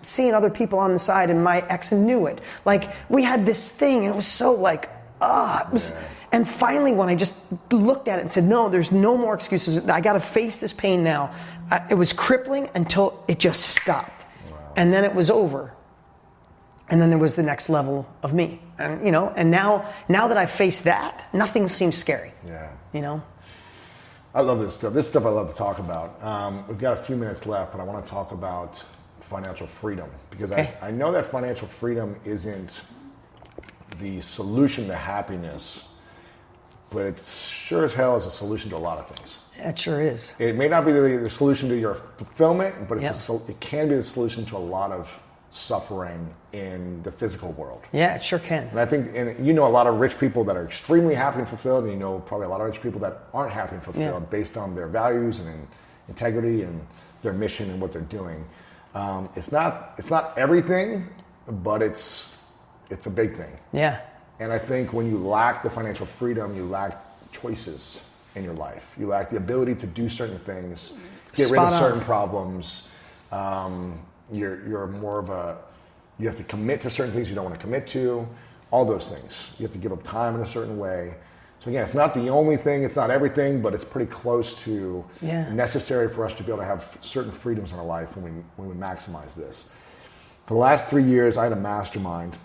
seeing other people on the side, and my ex knew it. Like, we had this thing, and it was so like, it was. And finally, when I just looked at it and said, no, there's no more excuses. I got to face this pain now. It was crippling until it just stopped. Wow. And then it was over. And then there was the next level of me. And, you know, and now that I've faced that, nothing seems scary. Yeah. You know? I love this stuff. This stuff I love to talk about. We've got a few minutes left, but I want to talk about financial freedom. Because I know that financial freedom isn't the solution to happiness, but it sure as hell is a solution to a lot of things. It sure is. It may not be the solution to your fulfillment, but it can be the solution to a lot of suffering in the physical world. Yeah, it sure can. And I think, and you know a lot of rich people that are extremely happy and fulfilled, and you know probably a lot of rich people that aren't happy and fulfilled based on their values and integrity and their mission and what they're doing. It's not everything, but it's a big thing. Yeah. And I think when you lack the financial freedom, you lack choices in your life. You lack the ability to do certain things, get rid of certain problems. You're more of you have to commit to certain things you don't want to commit to, all those things. You have to give up time in a certain way. So again, it's not the only thing, it's not everything, but it's pretty close to necessary for us to be able to have certain freedoms in our life when we maximize this. For the last 3 years, I had a mastermind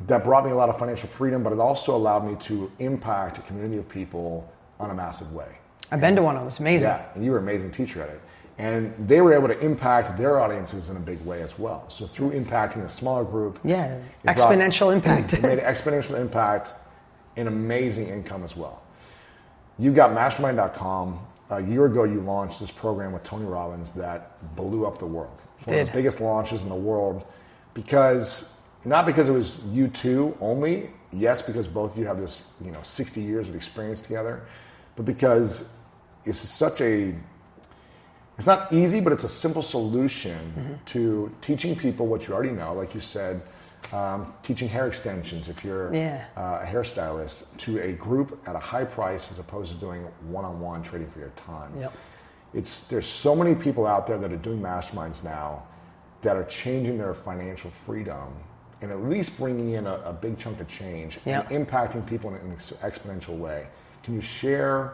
that brought me a lot of financial freedom, but it also allowed me to impact a community of people on a massive way. I've been to one. It was amazing. Yeah, and you were an amazing teacher at it. And they were able to impact their audiences in a big way as well. So through impacting a smaller group. Yeah, exponential impact. It made an exponential impact and amazing income as well. You've got mastermind.com. A year ago, you launched this program with Tony Robbins that blew up the world. It's one of the biggest launches in the world not because it was you two only, yes, because both of you have this 60 years of experience together, but because it's not easy, but it's a simple solution to teaching people what you already know, like you said, teaching hair extensions if you're a hairstylist, to a group at a high price as opposed to doing one-on-one trading for your time. Yep. There's so many people out there that are doing masterminds now that are changing their financial freedom and at least bringing in a big chunk of change and impacting people in an exponential way. Can you share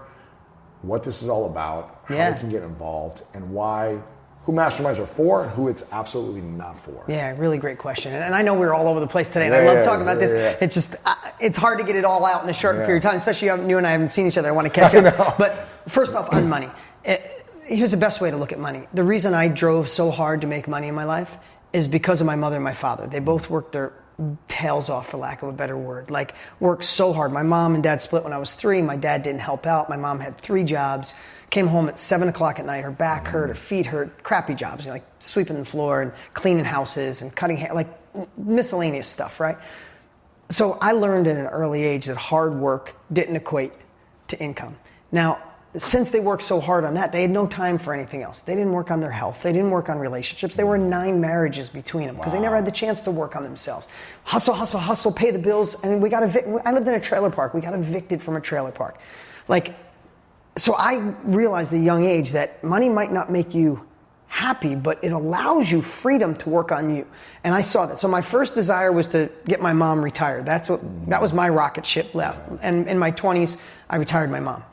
what this is all about, how we can get involved, and who masterminds are for and who it's absolutely not for? Yeah, really great question. And I know we're all over the place today, and I love talking about this. Yeah. It's just, it's hard to get it all out in a short period of time, especially you and I haven't seen each other. I want to catch up. But first off, on money. Here's the best way to look at money. The reason I drove so hard to make money in my life is because of my mother and my father. They both worked their tails off, for lack of a better word. Like, worked so hard. My mom and dad split when I was 3. My dad didn't help out. My mom had 3 jobs. Came home at 7 o'clock at night. Her back hurt, her feet hurt. Crappy jobs, like sweeping the floor and cleaning houses and cutting hair, like miscellaneous stuff, right? So I learned at an early age that hard work didn't equate to income. Now, since they worked so hard on that, they had no time for anything else. They didn't work on their health. They didn't work on relationships. There were 9 marriages between them because they never had the chance to work on themselves. Hustle, hustle, hustle, pay the bills. And I lived in a trailer park. We got evicted from a trailer park. So I realized at a young age that money might not make you happy, but it allows you freedom to work on you. And I saw that. So my first desire was to get my mom retired. That was my rocket ship left. And in my 20s, I retired my mom.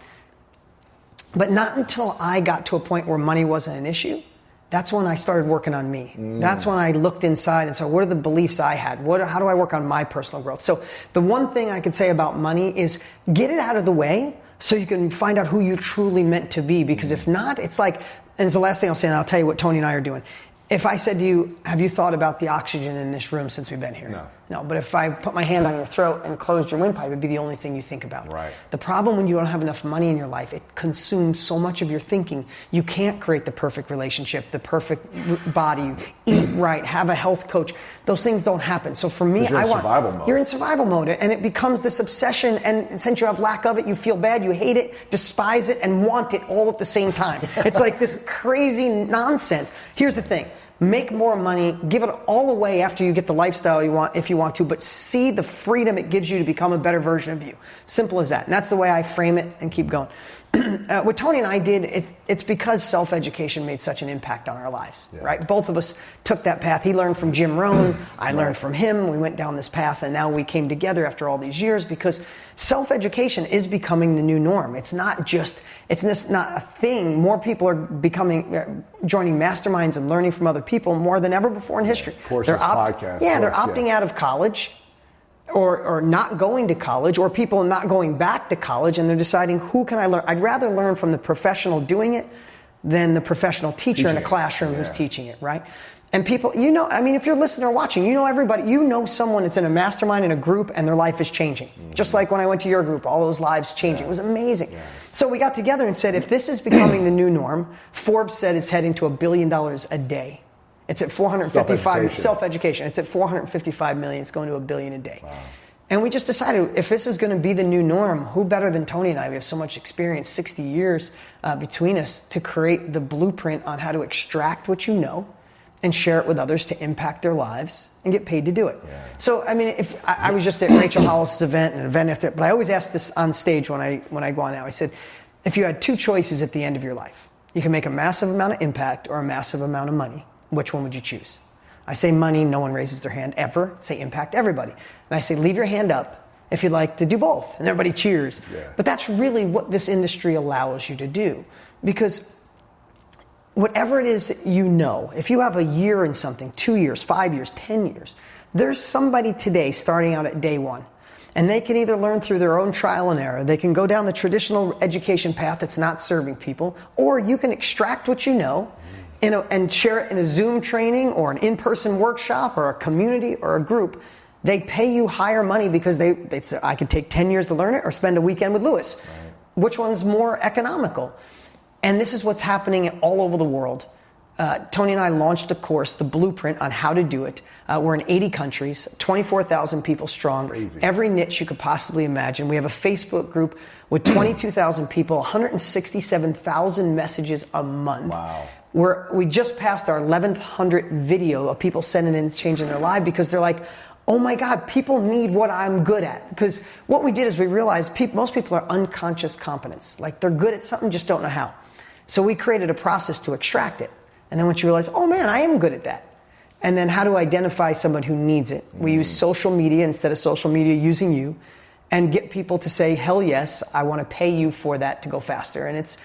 But not until I got to a point where money wasn't an issue, that's when I started working on me. That's when I looked inside and said, what are the beliefs I had? How do I work on my personal growth? So the one thing I could say about money is get it out of the way so you can find out who you're truly meant to be. Because if not, it's like, and it's the last thing I'll say, and I'll tell you what Tony and I are doing. If I said to you, have you thought about the oxygen in this room since we've been here? No, but if I put my hand on your throat and closed your windpipe, it'd be the only thing you think about. Right. The problem when you don't have enough money in your life, it consumes so much of your thinking. You can't create the perfect relationship, the perfect body, eat right, have a health coach. Those things don't happen. So for me, you're in survival mode. You're in survival mode, and it becomes this obsession, and since you have lack of it, you feel bad, you hate it, despise it, and want it all at the same time. It's like this crazy nonsense. Here's the thing. Make more money, give it all away after you get the lifestyle you want, if you want to, but see the freedom it gives you to become a better version of you. Simple as that. And that's the way I frame it and keep going. what Tony and I did, it's because self-education made such an impact on our lives, right? Both of us took that path. He learned from Jim Rohn. I learned from him. We went down this path, and now we came together after all these years because self-education is becoming the new norm. It's not just not a thing. More people are joining masterminds and learning from other people more than ever before in history. Courses, podcasts. They're opting out of college. Or not going to college, or people not going back to college, and they're deciding, who can I learn? I'd rather learn from the professional doing it than the professional teacher in a classroom who's teaching it, right? And people, if you're listening or watching, everybody, someone that's in a mastermind in a group and their life is changing. Just like when I went to your group, all those lives changing. It was amazing. So we got together and said, if this is becoming the new norm, Forbes said it's heading to $1 billion a day. It's at 455 self-education. It's at 455 million. It's going to $1 billion a day. Wow. And we just decided, if this is going to be the new norm, who better than Tony and I? We have so much experience, 60 years between us, to create the blueprint on how to extract what you know and share it with others to impact their lives and get paid to do it. Yeah. So, if I was just at Rachel Hollis' event, but I always ask this on stage when I go on now. I said, if you had two choices at the end of your life, you can make a massive amount of impact or a massive amount of money. Which one would you choose? I say money, no one raises their hand ever. I say impact, everybody. And I say leave your hand up if you'd like to do both. And everybody cheers. Yeah. But that's really what this industry allows you to do. Because whatever it is that if you have a year in something, 2 years, 5 years, 10 years, there's somebody today starting out at day one. And they can either learn through their own trial and error, they can go down the traditional education path that's not serving people, or you can extract what you know and share it in a Zoom training or an in-person workshop or a community or a group. They pay you higher money because they say, I could take 10 years to learn it or spend a weekend with Lewis. Right. Which one's more economical? And this is what's happening all over the world. Tony and I launched a course, The Blueprint, on how to do it. We're in 80 countries, 24,000 people strong. Crazy. Every niche you could possibly imagine. We have a Facebook group with 22,000 people, 167,000 messages a month. Wow. We just passed our 1,100 video of people sending in changing their life because they're like, oh my God, people need what I'm good at. Because what we did is we realized most people are unconscious competence. Like they're good at something, just don't know how. So we created a process to extract it. And then once you realize, oh man, I am good at that. And then how to identify someone who needs it. We use social media instead of social media using you, and get people to say, hell yes, I want to pay you for that to go faster. And it's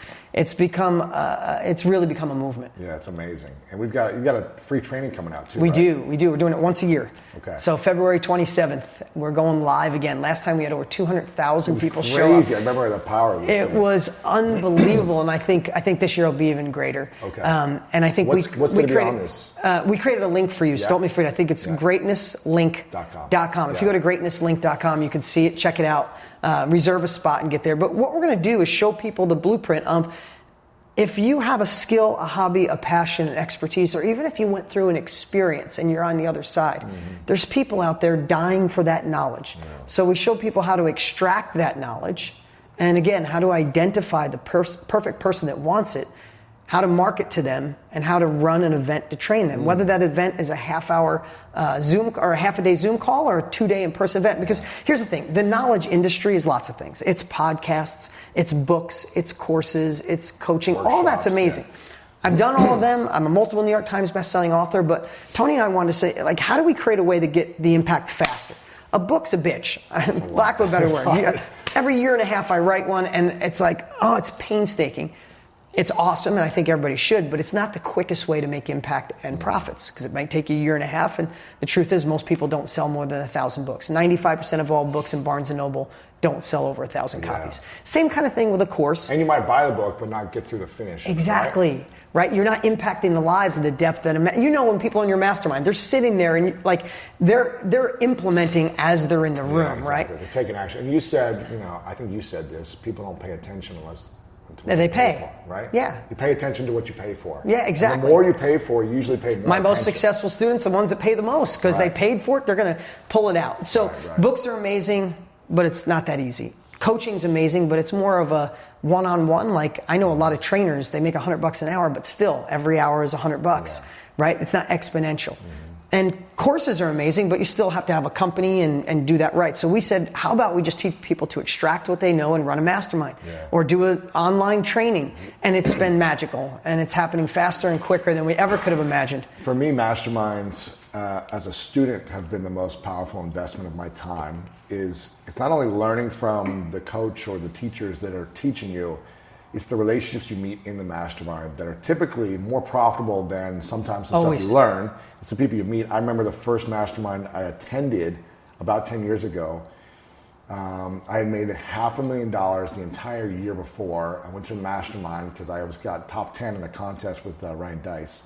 really become a movement. Yeah, it's amazing. And you've got a free training coming out too. We do. We're doing it once a year. Okay. So February 27th, we're going live again. Last time we had over 200,000 people show up. Crazy. I remember the power of this. It was unbelievable, and I think this year will be even greater. Okay. And I think what's going to be on this? We created a link for you. So don't be afraid. I think it's greatnesslink.com. If you go to greatnesslink.com, you can see it. Check it out. Reserve a spot and get there. But what we're going to do is show people the blueprint of, if you have a skill, a hobby, a passion, an expertise, or even if you went through an experience and you're on the other side, there's people out there dying for that knowledge. Yeah. So we show people how to extract that knowledge, and again, how to identify the perfect person that wants it, how to market to them, and how to run an event to train them. Whether that event is a half-hour Zoom or a half-a-day Zoom call or a 2-day in-person event. Because here's the thing: the knowledge industry is lots of things. It's podcasts, it's books, it's courses, it's coaching. Workshops, all that's amazing. Yeah. I've done all of them. I'm a multiple New York Times bestselling author. But Tony and I wanted to say, like, how do we create a way to get the impact faster? A book's a bitch. Lack of a better word. Every year and a half I write one, and it's like, oh, it's painstaking. It's awesome, and I think everybody should, but it's not the quickest way to make impact and profits, because it might take you a year and a half, and the truth is most people don't sell more than 1,000 books. 95% of all books in Barnes & Noble don't sell over 1,000 copies. Same kind of thing with a course. And you might buy the book, but not get through the finish. Exactly. Right? You're not impacting the lives of the depth that when people in your mastermind, they're sitting there and they're implementing as they're in the room, exactly. Right? They're taking action. And you said, I think you said this, people don't pay attention until they pay for, right? Yeah. You pay attention to what you pay for. Yeah, exactly. And the more you pay for, you usually pay more My most attention. successful students, the ones that pay the most, because they paid for it, they're going to pull it out. So books are amazing, but it's not that easy. Coaching's amazing, but it's more of a one-on-one. Like, I know a lot of trainers, they make $100 an hour, but still every hour is $100, right? It's not exponential. And courses are amazing, but you still have to have a company and do that right. So we said, how about we just teach people to extract what they know and run a mastermind or do an online training? And it's been magical, and it's happening faster and quicker than we ever could have imagined. For me, masterminds as a student have been the most powerful investment of my time. It's not only learning from the coach or the teachers that are teaching you, it's the relationships you meet in the mastermind that are typically more profitable than sometimes the stuff you learn. It's the people you meet. I remember the first mastermind I attended about 10 years ago. I had made $500,000 the entire year before. I went to the mastermind because I got top 10 in a contest with Ryan Dice.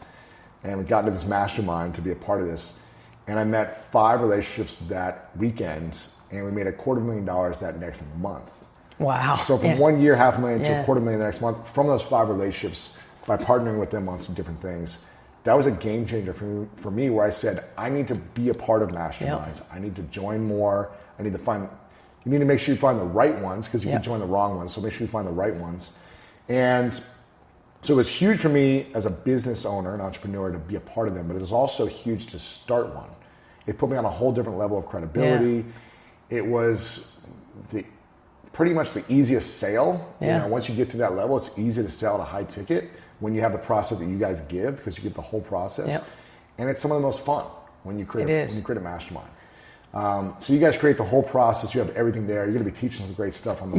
And we got into this mastermind to be a part of this. And I met 5 relationships that weekend, and we made $250,000 that next month. Wow. So from 1 year, $500,000 to $250,000 the next month, from those 5 relationships, by partnering with them on some different things, that was a game changer for me where I said, I need to be a part of masterminds. I need to join more. You need to make sure you find the right ones, because you can join the wrong ones. So make sure you find the right ones. And so it was huge for me as a business owner, an entrepreneur, to be a part of them, but it was also huge to start one. It put me on a whole different level of credibility. It was pretty much the easiest sale. Once you get to that level, it's easy to sell at a high ticket when you have the process that you guys give, because you give the whole process. And it's some of the most fun when you create a mastermind. So you guys create the whole process. You have everything there. You're going to be teaching some great stuff on the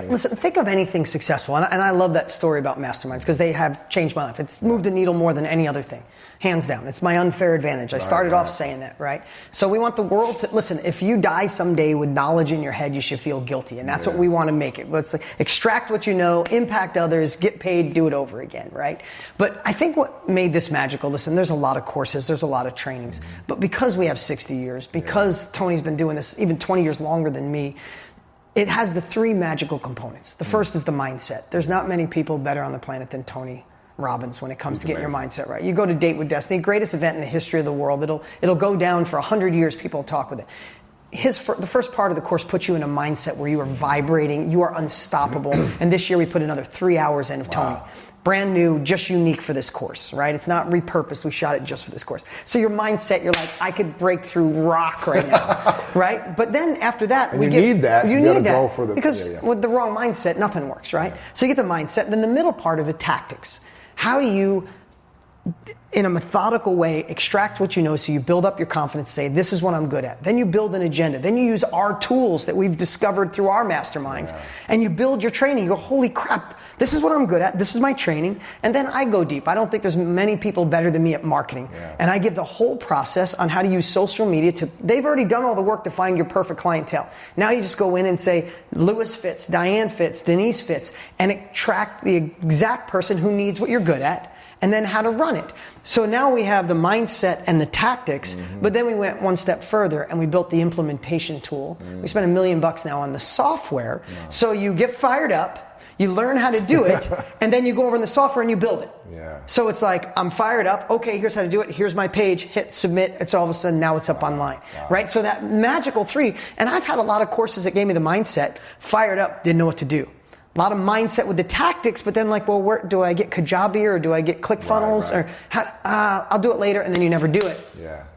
listen, think of anything successful, and I love that story about masterminds because they have changed my life. It's moved the needle more than any other thing, hands down. It's my unfair advantage. I started off saying that, right? So we want the world to listen. If you die someday with knowledge in your head, you should feel guilty, and that's what we want to make it. Let's extract what you know, impact others, get paid, do it over again, right? But I think what made this magical. Listen, there's a lot of courses, there's a lot of trainings, but because we have 60 years, because Tony's been doing this even 20 years longer than me, it has the 3 magical components. The first is the mindset. There's not many people better on the planet than Tony Robbins when it comes to getting your mindset right. You go to Date with Destiny, greatest event in the history of the world. It'll go down for 100 years. People talk with it. The first part of the course puts you in a mindset where you are vibrating, you are unstoppable. And this year we put another 3 hours in of Tony. Brand new, just unique for this course, right? It's not repurposed. We shot it just for this course. So your mindset, you're like, I could break through rock right now, right? But then after that, you need that. Because with the wrong mindset, nothing works, right? So you get the mindset. Then the middle part are the tactics. How do you, in a methodical way, extract what you know so you build up your confidence, say, this is what I'm good at. Then you build an agenda. Then you use our tools that we've discovered through our masterminds. And you build your training. You go, holy crap, this is what I'm good at. This is my training. And then I go deep. I don't think there's many people better than me at marketing. And I give the whole process on how to use social media they've already done all the work to find your perfect clientele. Now you just go in and say, Lewis fits, Diane fits, Denise fits, and attract the exact person who needs what you're good at. And then how to run it. So now we have the mindset and the tactics, but then we went one step further and we built the implementation tool. We spent $1 million now on the software. So you get fired up, you learn how to do it, and then you go over in the software and you build it. So it's like, I'm fired up, okay, here's how to do it, here's my page, hit submit, it's all of a sudden now it's up online, right? So that magical 3, and I've had a lot of courses that gave me the mindset, fired up, didn't know what to do. A lot of mindset with the tactics, but then like, well, where do I get Kajabi or do I get ClickFunnels or I'll do it later, and then you never do it.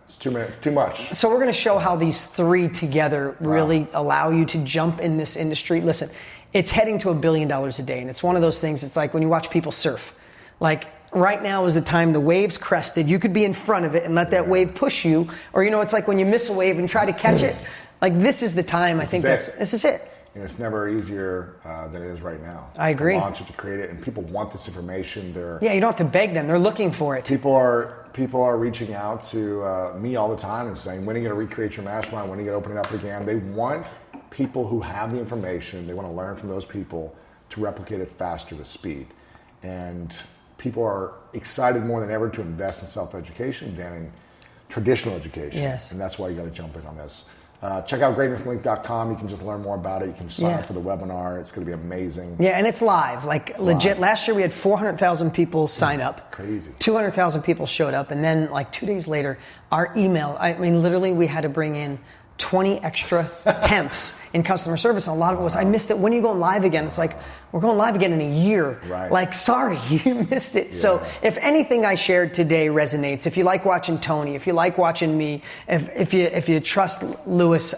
It's too much. So we're going to show how these 3 together really allow you to jump in this industry. Listen, it's heading to $1 billion a day, and it's one of those things. It's like when you watch people surf. Like right now is the time the wave's crested. You could be in front of it and let that wave push you, or it's like when you miss a wave and try to catch it. Like this is the time. This is it. And it's never easier than it is right now. I agree. To launch it, to create it, and people want this information. You don't have to beg them. They're looking for it. People are reaching out to me all the time and saying, when are you going to recreate your mastermind? When are you going to open it up again? They want people who have the information. They want to learn from those people to replicate it faster with speed. And people are excited more than ever to invest in self-education than in traditional education. And that's why you got to jump in on this. Check out greatnesslink.com. You can just learn more about it. You can sign up for the webinar. It's going to be amazing. And it's live. Like legit. Live. Last year we had 400,000 people sign up. Crazy. 200,000 people showed up. And then like 2 days later, our email, literally we had to bring in 20 extra temps in customer service. And a lot of it was, I missed it. When are you going live again? It's like, we're going live again in a year. Right. Like, sorry, you missed it. Yeah. So if anything I shared today resonates, if you like watching Tony, if you like watching me, if you trust Lewis,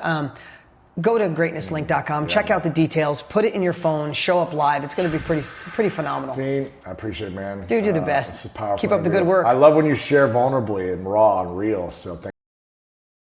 go to greatnesslink.com, check out the details, put it in your phone, show up live. It's going to be pretty phenomenal. Dean, I appreciate it, man. Dude, you're the best. It's a powerful Keep up the good work. I love when you share vulnerably and raw and real. So thank